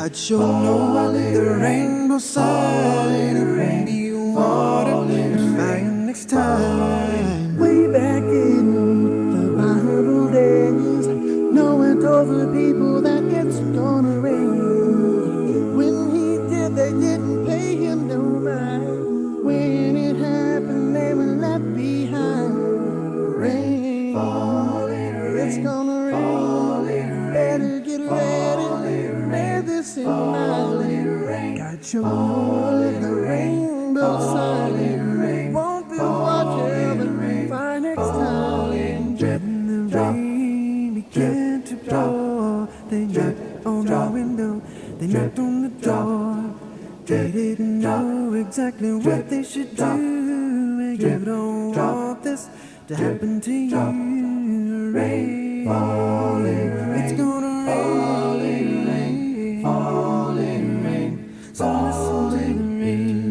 God sure know the rainbow side. Maybe water and fire next time. Way back in the Bible days, Noah told the people that it's gonna rain. When he did, they didn't pay him no mind. When it happened, they were left behind. Rain, it's gonna rain. Better get ready, bear this in mind. God sure knows the rainbow side. Won't be watching fire next time. When the rain began to pour, they knocked on the window, they knocked on the door. They didn't know exactly what they should do. And you don't want this to happen to you. Rain, it's gonna rain, falling rain. So listen to the rain.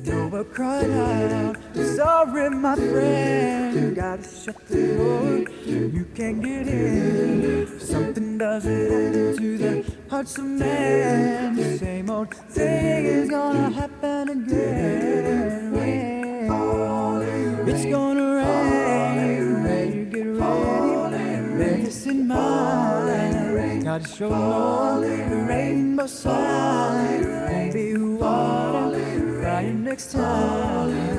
Noah cried out, sorry my friend, you gotta shut the door, you can't get in. Something doesn't happen to the hearts of men. The same old thing is gonna happen again. Rain, it's gonna rain, better get ready, bear this in mind. Gotta show the rainbow side, won't be water, fire next time.